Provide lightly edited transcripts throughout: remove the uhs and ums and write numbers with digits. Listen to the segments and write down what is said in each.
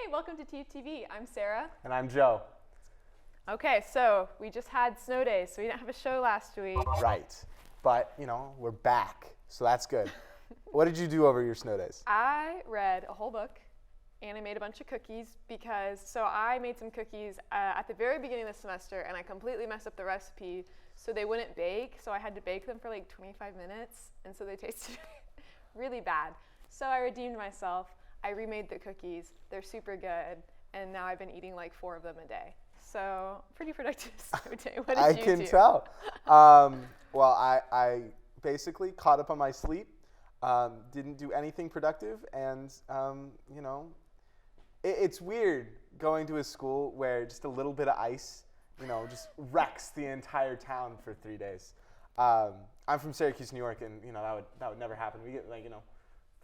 Welcome to TUTV. I'm Sarah. And I'm Joe. Okay, so we just had snow days, so we didn't have a show last week. Right, but we're back, so that's good. What did you do over your snow days? I read a whole book, and I made a bunch of cookies so I made some cookies at the very beginning of the semester, and I completely messed up the recipe, so they wouldn't bake, so I had to bake them for like 25 minutes, and so they tasted really bad. So I redeemed myself. I remade the cookies. They're super good, and now I've been eating like 4 of them a day. So pretty productive snow day. What did I you do? can tell. Well, I basically caught up on my sleep, didn't do anything productive, and it's weird going to a school where just a little bit of ice, just wrecks the entire town for 3 days. I'm from Syracuse, New York, and that would never happen. We get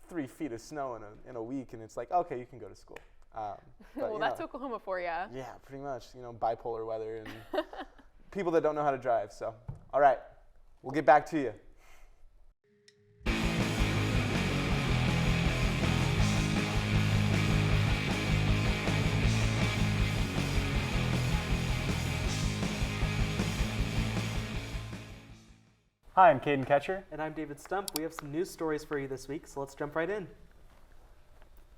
3 feet of snow in a week, and it's like, okay, you can go to school. Well, that's Oklahoma for you. Yeah, pretty much. Bipolar weather and people that don't know how to drive. So, all right, we'll get back to you. Hi, I'm Caden Ketcher. And I'm David Stump. We have some news stories for you this week, so let's jump right in.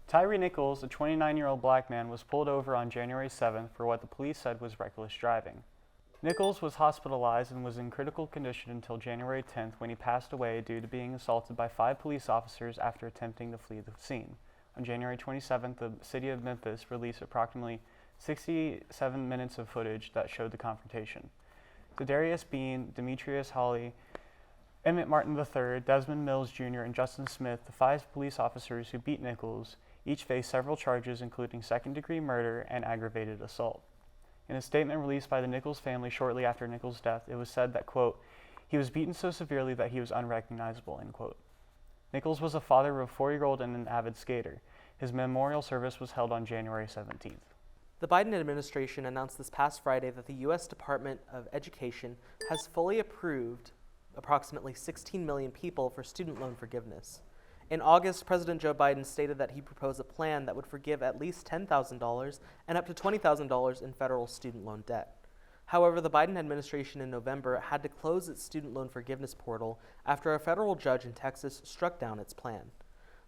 Tyree Nichols, a 29-year-old black man, was pulled over on January 7th for what the police said was reckless driving. Nichols was hospitalized and was in critical condition until January 10th when he passed away due to being assaulted by 5 police officers after attempting to flee the scene. On January 27th, the city of Memphis released approximately 67 minutes of footage that showed the confrontation. Zadarius Bean, Demetrius Hawley, Emmett Martin III, Desmond Mills Jr., and Justin Smith, the 5 police officers who beat Nichols, each faced several charges including second-degree murder and aggravated assault. In a statement released by the Nichols family shortly after Nichols' death, it was said that, quote, he was beaten so severely that he was unrecognizable, end quote. Nichols was a father of a 4-year-old and an avid skater. His memorial service was held on January 17th. The Biden administration announced this past Friday that the U.S. Department of Education has fully approved approximately 16 million people for student loan forgiveness. In August, President Joe Biden stated that he proposed a plan that would forgive at least $10,000 and up to $20,000 in federal student loan debt. However, the Biden administration in November had to close its student loan forgiveness portal after a federal judge in Texas struck down its plan.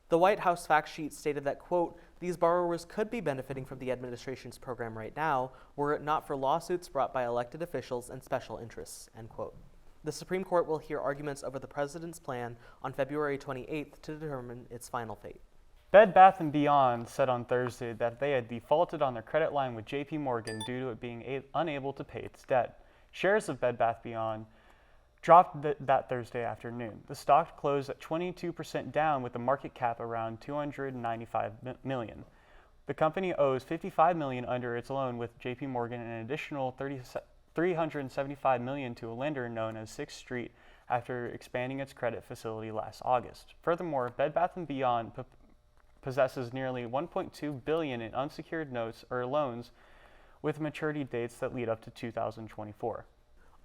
The White House fact sheet stated that, quote, these borrowers could be benefiting from the administration's program right now were it not for lawsuits brought by elected officials and special interests, end quote. The Supreme Court will hear arguments over the president's plan on February 28th to determine its final fate. Bed Bath & Beyond said on Thursday that they had defaulted on their credit line with JP Morgan due to it being unable to pay its debt. Shares of Bed Bath & Beyond dropped that Thursday afternoon. The stock closed at 22% down with the market cap around $295 million. The company owes $55 million under its loan with JP Morgan and an additional $375 million to a lender known as 6th Street after expanding its credit facility last August. Furthermore, Bed Bath & Beyond possesses nearly $1.2 billion in unsecured notes or loans with maturity dates that lead up to 2024.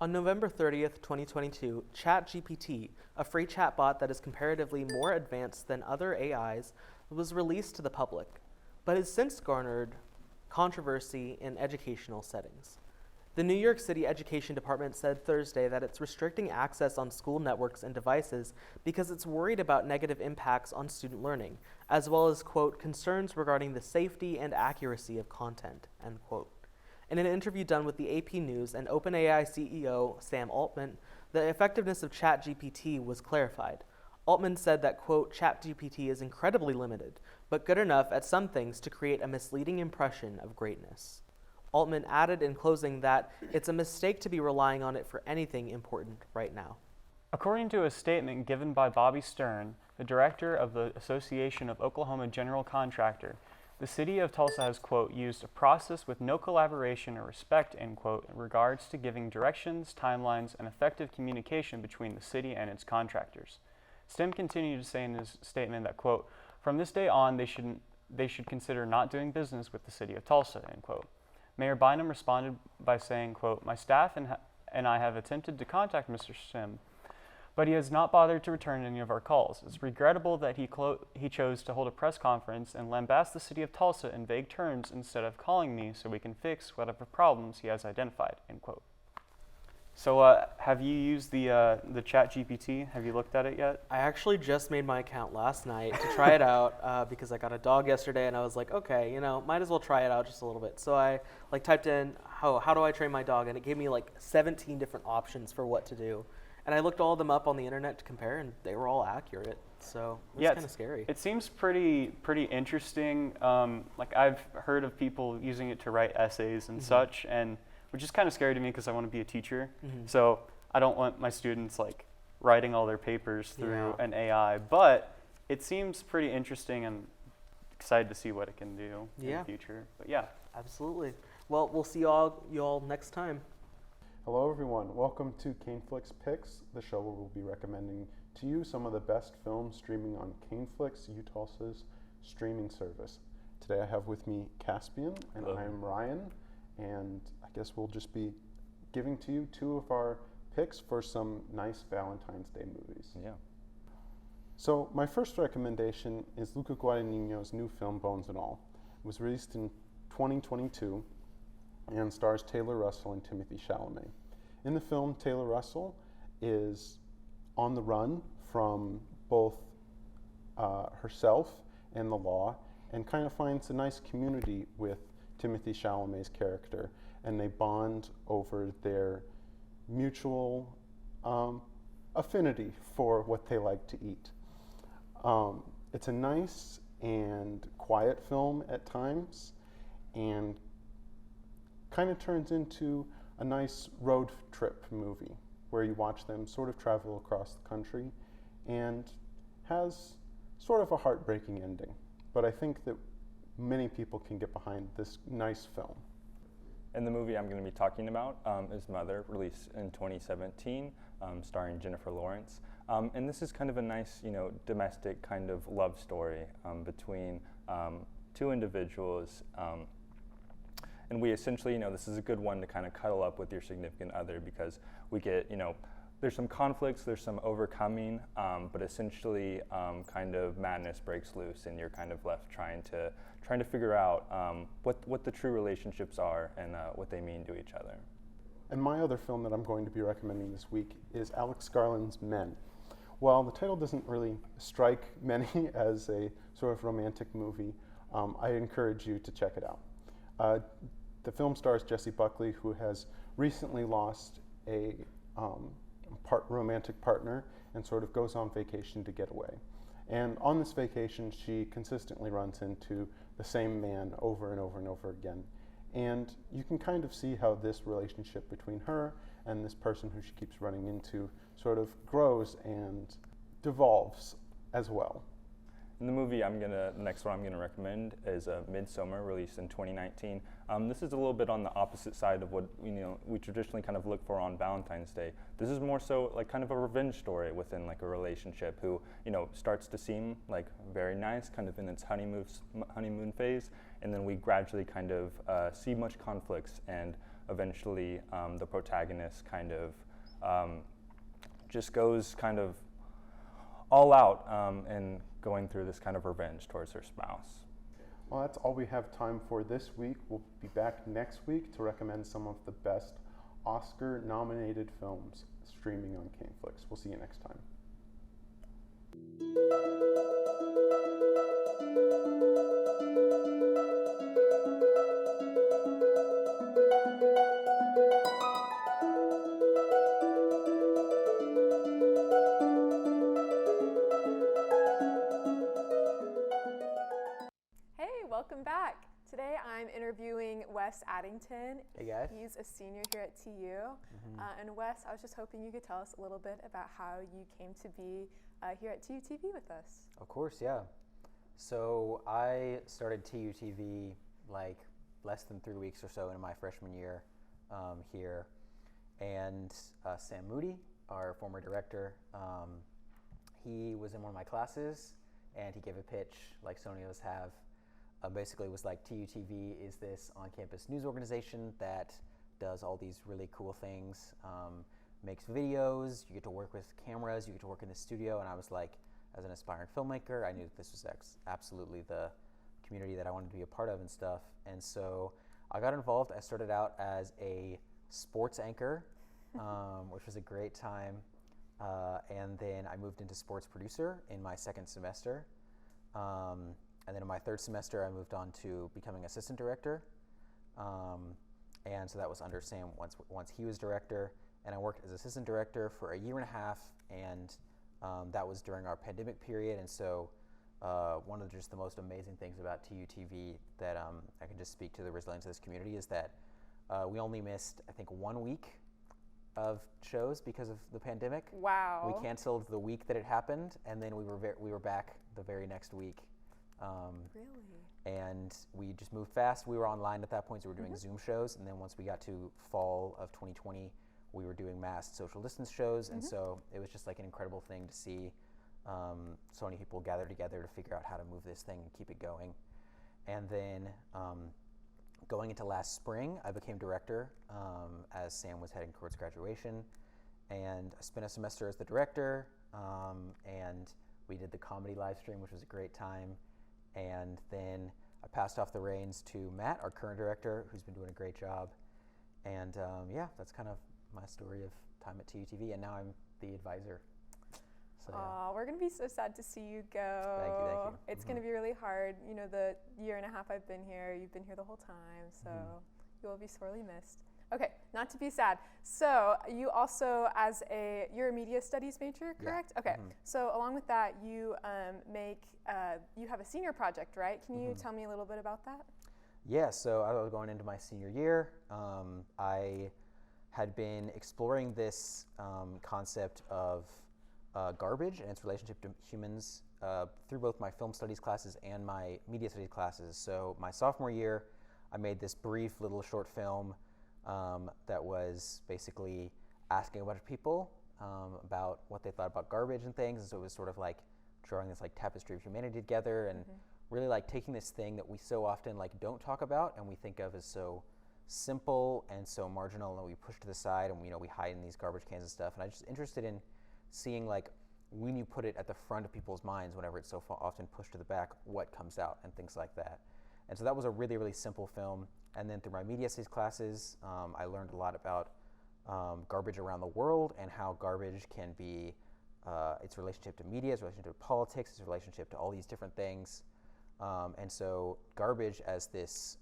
On November 30th, 2022, ChatGPT, a free chatbot that is comparatively more advanced than other AIs, was released to the public, but has since garnered controversy in educational settings. The New York City Education Department said Thursday that it's restricting access on school networks and devices because it's worried about negative impacts on student learning, as well as, quote, concerns regarding the safety and accuracy of content, end quote. In an interview done with the AP News and OpenAI CEO Sam Altman, the effectiveness of ChatGPT was clarified. Altman said that, quote, ChatGPT is incredibly limited, but good enough at some things to create a misleading impression of greatness. Altman added in closing that it's a mistake to be relying on it for anything important right now. According to a statement given by Bobby Stern, the director of the Association of Oklahoma General Contractor, the city of Tulsa has, quote, used a process with no collaboration or respect, end quote, in regards to giving directions, timelines, and effective communication between the city and its contractors. Stem continued to say in his statement that, quote, from this day on, they should consider not doing business with the city of Tulsa, end quote. Mayor Bynum responded by saying, quote, my staff and I have attempted to contact Mr. Stem, but he has not bothered to return any of our calls. It's regrettable that he chose to hold a press conference and lambast the city of Tulsa in vague terms instead of calling me so we can fix whatever problems he has identified, end quote. So have you used the ChatGPT? Have you looked at it yet? I actually just made my account last night to try it out because I got a dog yesterday and I was like, okay, might as well try it out just a little bit. So I typed in, how do I train my dog? And it gave me 17 different options for what to do. And I looked all of them up on the internet to compare, and they were all accurate. So it's kind of scary. It seems pretty interesting. I've heard of people using it to write essays and such, and which is kind of scary to me because I want to be a teacher. So I don't want my students writing all their papers through an AI. But it seems pretty interesting, and excited to see what it can do in the future. But yeah, absolutely. Well, we'll see you all next time. Hello everyone, welcome to Caneflix Picks, the show where we'll be recommending to you some of the best films streaming on Caneflix, UTulsa's streaming service. Today I have with me Caspian, and Hello. I am Ryan, and I guess we'll just be giving to you two of our picks for some nice Valentine's Day movies. Yeah. So my first recommendation is Luca Guadagnino's new film, Bones and All. It was released in 2022 and stars Taylor Russell and Timothy Chalamet. In the film, Taylor Russell is on the run from both herself and the law, and kind of finds a nice community with Timothy Chalamet's character, and they bond over their mutual affinity for what they like to eat. It's a nice and quiet film at times, and kind of turns into a nice road trip movie where you watch them sort of travel across the country, and has sort of a heartbreaking ending. But I think that many people can get behind this nice film. And the movie I'm going to be talking about is Mother, released in 2017, starring Jennifer Lawrence. And this is kind of a nice, domestic kind of love story between two individuals. And we essentially, this is a good one to kind of cuddle up with your significant other, because we get, there's some conflicts, there's some overcoming, but essentially kind of madness breaks loose, and you're kind of left trying to figure out what the true relationships are and what they mean to each other. And my other film that I'm going to be recommending this week is Alex Garland's Men. While the title doesn't really strike many as a sort of romantic movie, I encourage you to check it out. The film stars Jessie Buckley, who has recently lost a romantic partner and sort of goes on vacation to get away. And on this vacation, she consistently runs into the same man over and over and over again. And you can kind of see how this relationship between her and this person who she keeps running into sort of grows and devolves as well. And the movie the next one I'm gonna recommend is Midsommar, released in 2019. This is a little bit on the opposite side of what we traditionally kind of look for on Valentine's Day. This is more so like kind of a revenge story within like a relationship who starts to seem like very nice, kind of in its honeymoon phase, and then we gradually kind of see much conflicts, and eventually the protagonist kind of just goes kind of all out and going through this kind of revenge towards her spouse. Well, that's all we have time for this week. We'll be back next week to recommend some of the best Oscar-nominated films streaming on Caneflix. We'll see you next time. Welcome back. Today I'm interviewing Wes Wes Addington. Hey guys. He's a senior here at TU. And Wes, I was just hoping you could tell us a little bit about how you came to be here at TUTV with us. Of course, yeah. So I started TUTV like less than 3 weeks or so into my freshman year here. And Sam Moody, our former director, he was in one of my classes and he gave a pitch like so many of us have. Basically, it was like TUTV is this on-campus news organization that does all these really cool things, makes videos, you get to work with cameras, you get to work in the studio, and I was like, as an aspiring filmmaker, I knew that this was absolutely the community that I wanted to be a part of and stuff. And so I got involved. I started out as a sports anchor, which was a great time. And then I moved into sports producer in my second semester. And then in my third semester, I moved on to becoming assistant director. And so that was under Sam once he was director. And I worked as assistant director for a year and a half. And that was during our pandemic period. And so one of just the most amazing things about TUTV that I can just speak to the resilience of this community is that we only missed, I think, 1 week of shows because of the pandemic. Wow. We canceled the week that it happened, and then we were back the very next week. Really? And we just moved fast. We were online at that point, so we were doing Zoom shows. And then once we got to fall of 2020, we were doing mass social distance shows. And so it was just like an incredible thing to see so many people gather together to figure out how to move this thing and keep it going. And then going into last spring, I became director as Sam was heading towards graduation. And I spent a semester as the director, and we did the comedy live stream, which was a great time. And then I passed off the reins to Matt, our current director, who's been doing a great job. And yeah, that's kind of my story of time at TUTV, and now I'm the advisor. So, yeah. We're going to be so sad to see you go. Thank you. It's going to be really hard. You know, the year and a half I've been here, you've been here the whole time, so you will be sorely missed. Okay, not to be sad. So you also, you're a media studies major, correct? Yeah. Okay, so along with that, you you have a senior project, right? Can you tell me a little bit about that? Yeah, so I was going into my senior year. I had been exploring this concept of garbage and its relationship to humans through both my film studies classes and my media studies classes. So my sophomore year, I made this brief little short film that was basically asking a bunch of people about what they thought about garbage and things. And so it was sort of like drawing this like tapestry of humanity together and really like taking this thing that we so often like don't talk about and we think of as so simple and so marginal and we push to the side and we hide in these garbage cans and stuff. And I'm just interested in seeing like when you put it at the front of people's minds whenever it's so often pushed to the back, what comes out and things like that. And so that was a really, really simple film. And then through my media studies classes, I learned a lot about garbage around the world and how garbage can be its relationship to media, its relationship to politics, its relationship to all these different things. And so garbage as this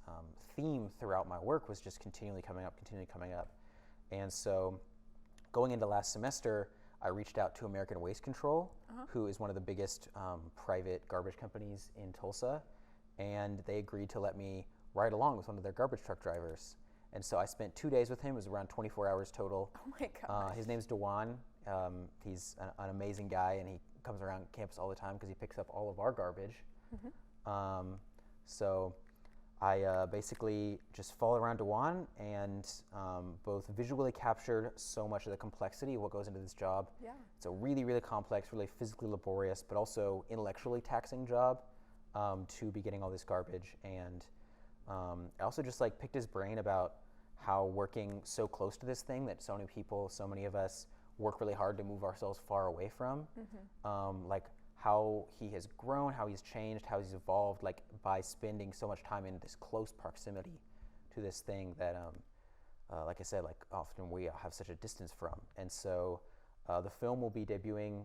theme throughout my work was just continually coming up. And so going into last semester, I reached out to American Waste Control, who is one of the biggest private garbage companies in Tulsa. And they agreed to let me ride along with one of their garbage truck drivers. And so I spent 2 days with him. It was around 24 hours total. Oh my gosh. His name's Dewan. He's an amazing guy, and he comes around campus all the time because he picks up all of our garbage. So I basically just followed around Dewan and both visually captured so much of the complexity of what goes into this job. Yeah. It's a really, really complex, really physically laborious, but also intellectually taxing job to be getting all this garbage. And I also just like picked his brain about how working so close to this thing that so many people, so many of us work really hard to move ourselves far away from, like how he has grown, how he's changed, how he's evolved, like by spending so much time in this close proximity to this thing that, like I said, like often we have such a distance from. And so the film will be debuting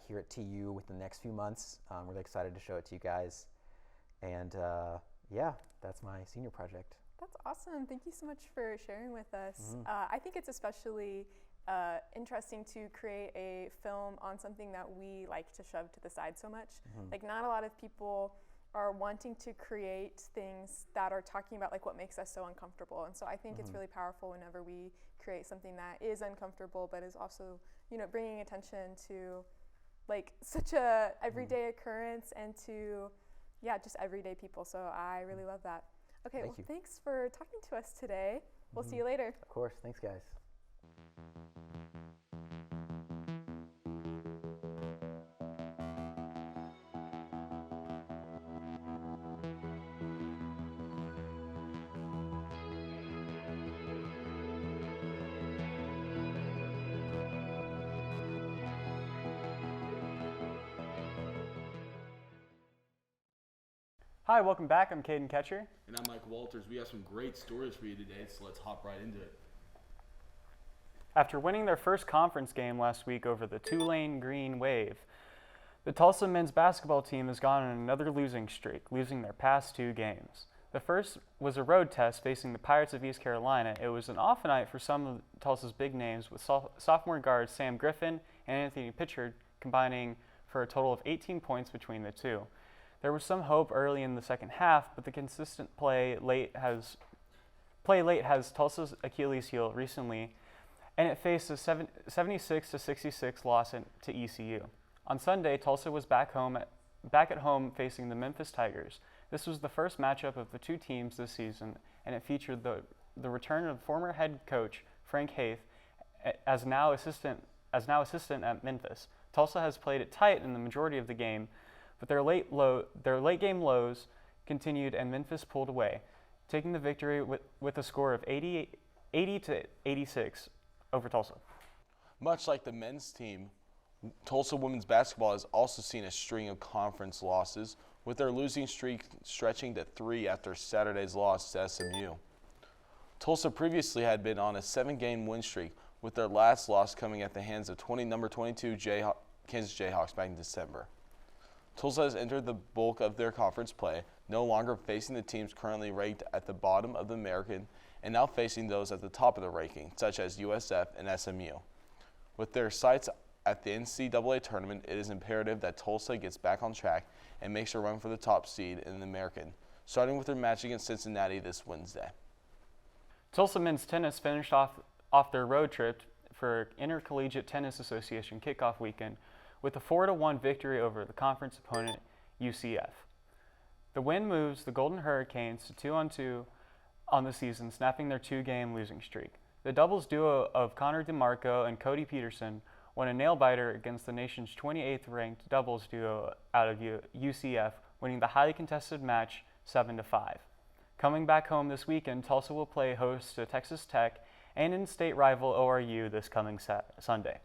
here at TU within the next few months. I'm really excited to show it to you guys. And yeah, that's my senior project. That's awesome. Thank you so much for sharing with us. I think it's especially interesting to create a film on something that we like to shove to the side so much. Like not a lot of people are wanting to create things that are talking about like what makes us so uncomfortable. And so I think it's really powerful whenever we create something that is uncomfortable but is also, bringing attention to like such a everyday occurrence and to just everyday people. So I really love that. Okay, Thank you. Thanks for talking to us today. We'll see you later. Of course. Thanks, guys. Hi, welcome back. I'm Caden Ketcher. And I'm Mike Walters. We have some great stories for you today, so let's hop right into it. After winning their first conference game last week over the Tulane Green Wave, the Tulsa men's basketball team has gone on another losing streak, losing their past 2 games. The first was a road test facing the Pirates of East Carolina. It was an off night for some of Tulsa's big names, with sophomore guards Sam Griffin and Anthony Pitchard combining for a total of 18 points between the two. There was some hope early in the second half, but the consistent play late has Tulsa's Achilles heel recently, and it faced a 76-66 loss to ECU. On Sunday, Tulsa was back at home facing the Memphis Tigers. This was the first matchup of the two teams this season, and it featured the return of former head coach Frank Haith as now assistant at Memphis. Tulsa has played it tight in the majority of the game, but their late game lows continued and Memphis pulled away, taking the victory with a score of 80-86 over Tulsa. Much like the men's team, Tulsa women's basketball has also seen a string of conference losses, with their losing streak stretching to 3 after Saturday's loss to SMU. Tulsa previously had been on a 7-game win streak, with their last loss coming at the hands of number 22 Kansas Jayhawks back in December. Tulsa has entered the bulk of their conference play, no longer facing the teams currently ranked at the bottom of the American and now facing those at the top of the ranking, such as USF and SMU. With their sights at the NCAA tournament, it is imperative that Tulsa gets back on track and makes a run for the top seed in the American, starting with their match against Cincinnati this Wednesday. Tulsa men's tennis finished off their road trip for Intercollegiate Tennis Association kickoff weekend with a 4-1 victory over the conference opponent UCF. The win moves the Golden Hurricanes to 2-2 on the season, snapping their 2-game losing streak. The doubles duo of Connor DeMarco and Cody Peterson won a nail-biter against the nation's 28th ranked doubles duo out of UCF, winning the highly contested match 7-5. Coming back home this weekend, Tulsa will play host to Texas Tech and in-state rival ORU this coming Sunday.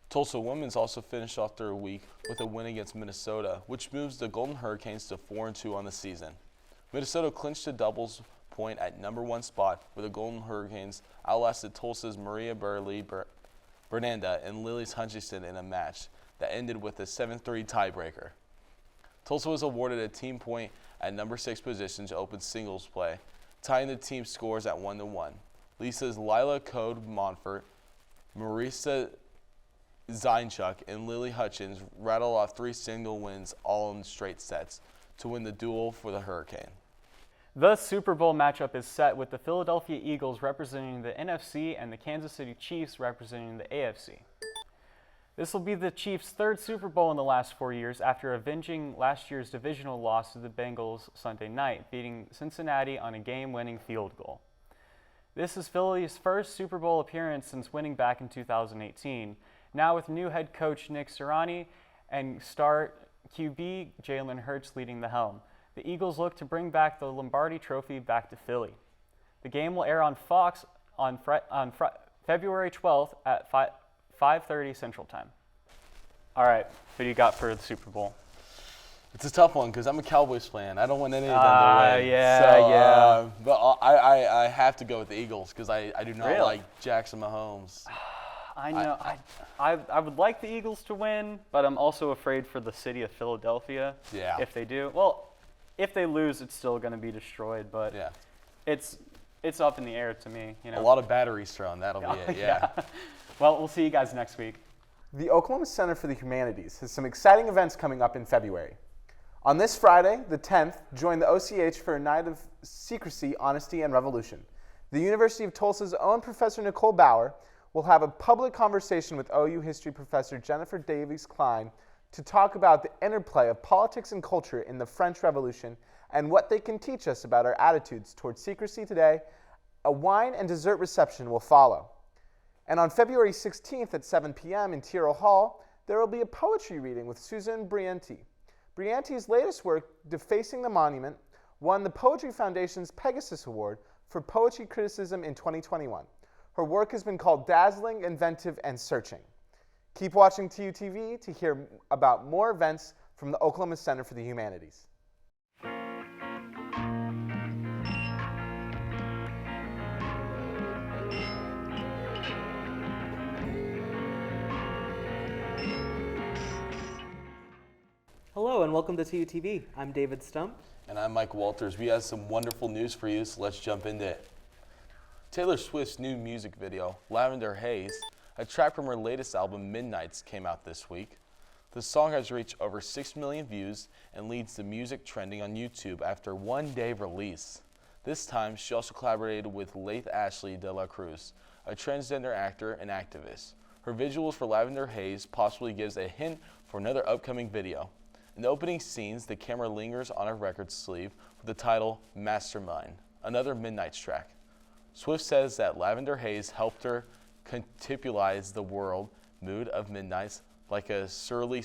Tulsa women's also finished off their week with a win against Minnesota, which moves the Golden Hurricanes to 4-2 on the season. Minnesota clinched the doubles point at number 1 spot, where the Golden Hurricanes outlasted Tulsa's Maria Bernanda and Lily's Hutchinson in a match that ended with a 7-3 tiebreaker. Tulsa was awarded a team point at number 6 position to open singles play, tying the team scores at 1-1. Lisa's Lila Code Monfort, Marisa Zeinchuk, and Lily Hutchins rattled off 3 single wins all in straight sets to win the duel for the Hurricane. The Super Bowl matchup is set with the Philadelphia Eagles representing the NFC and the Kansas City Chiefs representing the AFC. This will be the Chiefs' 3rd Super Bowl in the last 4 years after avenging last year's divisional loss to the Bengals Sunday night, beating Cincinnati on a game-winning field goal. This is Philly's first Super Bowl appearance since winning back in 2018. Now with new head coach Nick Sirianni and star QB Jalen Hurts leading the helm, the Eagles look to bring back the Lombardi Trophy back to Philly. The game will air on Fox on February 12th at 5:30 Central Time. All right, what do you got for the Super Bowl? It's a tough one because I'm a Cowboys fan. I don't want any of them to win. Yeah. But I have to go with the Eagles because I do not like Jackson Mahomes. I know. I would like the Eagles to win, but I'm also afraid for the city of Philadelphia. Yeah. If they do. Well, if they lose, it's still going to be destroyed, but Yeah. it's up in the air to me. A lot of batteries thrown. That'll be it. Yeah. Well, we'll see you guys next week. The Oklahoma Center for the Humanities has some exciting events coming up in February. On this Friday, the 10th, join the OCH for a night of secrecy, honesty, and revolution. The University of Tulsa's own Professor Nicole Bauer will have a public conversation with OU history professor Jennifer Davies Klein to talk about the interplay of politics and culture in the French Revolution and what they can teach us about our attitudes towards secrecy today. A wine and dessert reception will follow. And on February 16th at 7 p.m. in Tyrrell Hall, there will be a poetry reading with Susan Brianti. Brianti's latest work, Defacing the Monument, won the Poetry Foundation's Pegasus Award for Poetry Criticism in 2021. Her work has been called dazzling, inventive, and searching. Keep watching TUTV to hear about more events from the Oklahoma Center for the Humanities. Hello and welcome to TUTV. I'm David Stump. And I'm Mike Walters. We have some wonderful news for you, so let's jump into it. Taylor Swift's new music video, Lavender Haze, a track from her latest album, Midnights, came out this week. The song has reached over 6 million views and leads the music trending on YouTube after one day release. This time, she also collaborated with Laith Ashley de la Cruz, a transgender actor and activist. Her visuals for Lavender Haze possibly gives a hint for another upcoming video. In the opening scenes, the camera lingers on a record sleeve with the title Mastermind, another Midnights track. Swift says that Lavender Haze helped her contextualize the world mood of Midnights like a surly,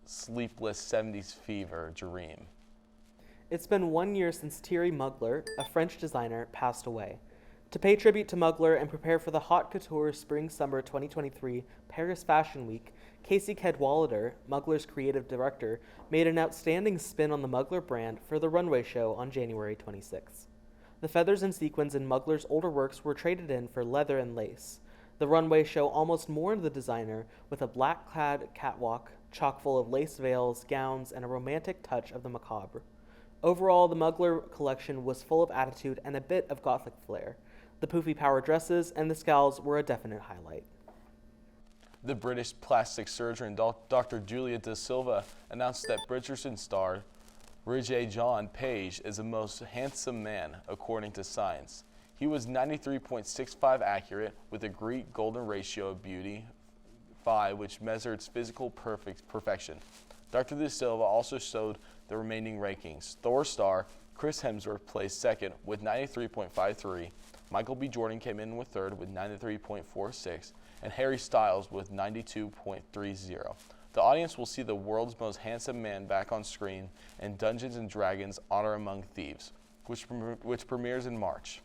sleepless 70s fever dream. It's been 1 year since Thierry Mugler, a French designer, passed away. To pay tribute to Mugler and prepare for the Haute Couture Spring-Summer 2023 Paris Fashion Week, Casey Cadwallader, Mugler's creative director, made an outstanding spin on the Mugler brand for the runway show on January 26th. The feathers and sequins in Mugler's older works were traded in for leather and lace. The runway show almost mourned the designer with a black-clad catwalk, chock full of lace veils, gowns, and a romantic touch of the macabre. Overall, the Mugler collection was full of attitude and a bit of gothic flair. The poofy power dresses and the scowls were a definite highlight. The British plastic surgeon Dr. Julia De Silva announced that Bridgerton star Regé-Jean Page is the most handsome man, according to Science. He was 93.65 accurate with a Greek golden ratio of beauty, phi, which measures physical perfection. Dr. De Silva also showed the remaining rankings. Thor star Chris Hemsworth placed second with 93.53. Michael B. Jordan came in with third with 93.46, and Harry Styles with 92.30. The audience will see the world's most handsome man back on screen in Dungeons & Dragons Honor Among Thieves, which premieres in March.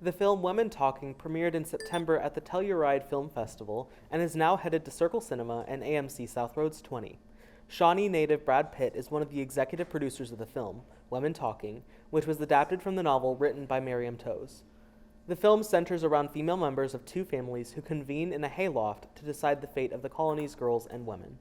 The film Women Talking premiered in September at the Telluride Film Festival and is now headed to Circle Cinema and AMC South Roads 20. Shawnee native Brad Pitt is one of the executive producers of the film, Women Talking, which was adapted from the novel written by Miriam Toews. The film centers around female members of two families who convene in a hayloft to decide the fate of the colony's girls and women.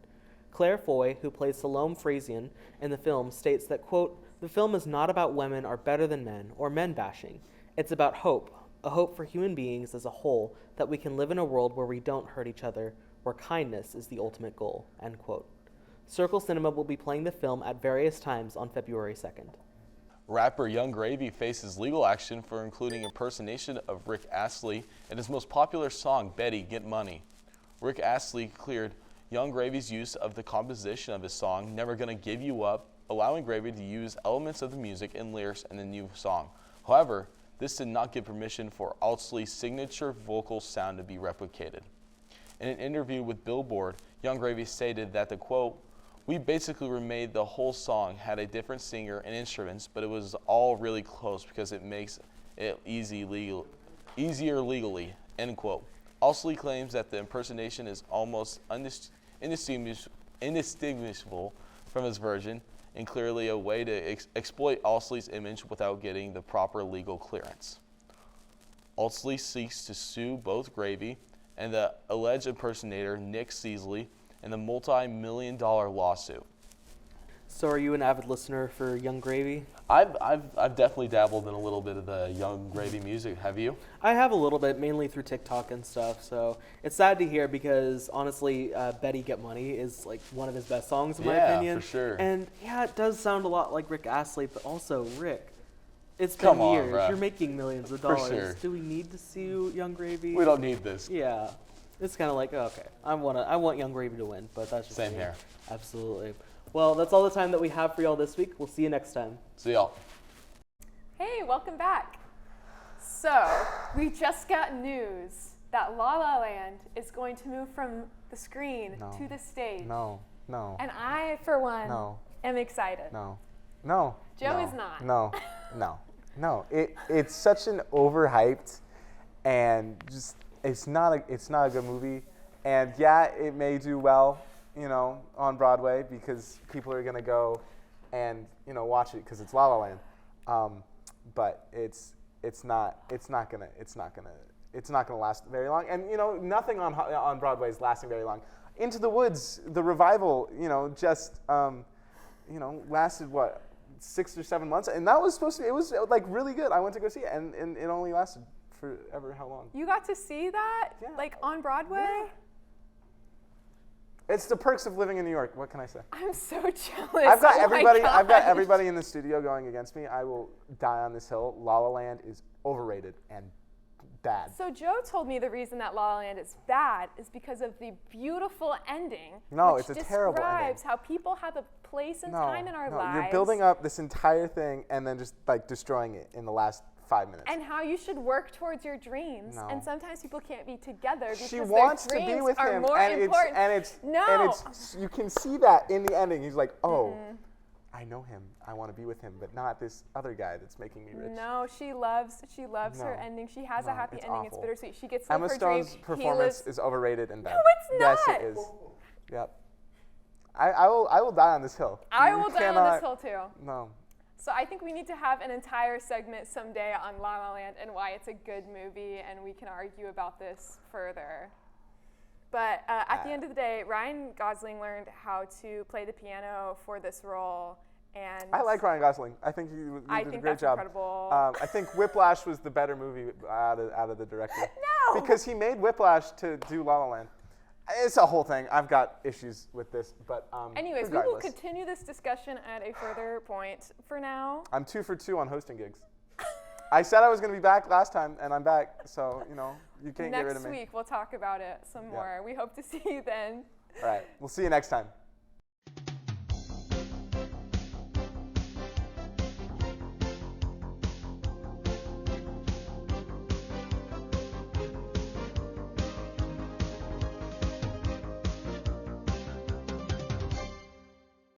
Claire Foy, who plays Salome Frazian in the film, states that, quote, "The film is not about women are better than men or men bashing. It's about hope, a hope for human beings as a whole that we can live in a world where we don't hurt each other, where kindness is the ultimate goal," end quote. Circle Cinema will be playing the film at various times on February 2nd. Rapper Young Gravy faces legal action for including impersonation of Rick Astley in his most popular song, Betty, Get Money. Rick Astley cleared Young Gravy's use of the composition of his song, Never Gonna Give You Up, allowing Gravy to use elements of the music and lyrics in the new song. However, this did not give permission for Astley's signature vocal sound to be replicated. In an interview with Billboard, Young Gravy stated that the quote, "We basically remade the whole song, had a different singer and instruments, but it was all really close because it makes it easier legally," end quote. Astley claims that the impersonation is almost indistinguishable from his version and clearly a way to exploit Astley's image without getting the proper legal clearance. Astley seeks to sue both Gravy and the alleged impersonator Nick Seasley in the multi-million-dollar lawsuit. So are you an avid listener for Young Gravy? I've definitely dabbled in a little bit of the Young Gravy music. Have you? I have a little bit, mainly through TikTok and stuff. So it's sad to hear because honestly, Betty Get Money is like one of his best songs in my opinion. For sure. And yeah, it does sound a lot like Rick Astley, but also Rick. It's been Come on, years. bruh. You're making millions of For dollars. sure. Do we need to see Young Gravy? We don't need this. Yeah. It's kind of like, okay, I want Young Gravy to win, but that's just Same me. here. Absolutely. Well, that's all the time that we have for y'all this week. We'll see you next time. See y'all. Hey, welcome back. So, we just got news that La La Land is going to move from the screen to the stage. No. And I, for one, No. am excited. No. Joe no, is not. No. It's such an overhyped and just it's not a good movie. And yeah, it may do well, on Broadway because people are gonna go and watch it because it's La La Land. But it's not gonna last very long. And nothing on Broadway is lasting very long. Into the Woods, the revival, just lasted what, 6 or 7 months, and that was supposed to be, it was like really good. I went to go see it, and it only lasted forever. How long? You got to see that, Yeah. like on Broadway? Yeah. It's the perks of living in New York. What can I say? I'm so jealous. I've got Oh my everybody. I've got gosh. everybody in the studio going against me. I will die on this hill. La La Land is overrated and bad. So Joe told me the reason that La La Land is bad is because of the beautiful ending. No, which it's a terrible ending. describes how people have a place and time in our lives. You're building up this entire thing and then just like destroying it in the last 5 minutes. And how you should work towards your dreams. No. And sometimes people can't be together because She their wants to dreams be with are him, more and important. No. it's you can see that in the ending. He's like, oh, I know him. I want to be with him, but not this other guy that's making me rich. No, she loves her No. ending. She has a No, happy it's ending. It's awful. bittersweet. She gets to Emma live her Stone's dream. performance is overrated and bad. No, it's Yes, not. it is. Yep. I will die on this hill. I You will die on cannot- this hill too. No. So I think we need to have an entire segment someday on La La Land and why it's a good movie, and we can argue about this further. But at the end of the day, Ryan Gosling learned how to play the piano for this role, and I like Ryan Gosling. I think he did a great that's job. incredible. I think Whiplash was the better movie out of the director. No! Because he made Whiplash to do La La Land. It's a whole thing. I've got issues with this, but Anyways, regardless. we will continue this discussion at a further point. For now, I'm 2 for 2 on hosting gigs. I said I was going to be back last time, and I'm back. So, you can't get rid of next me. week we'll talk about it some more. We hope to see you then. All right. We'll see you next time.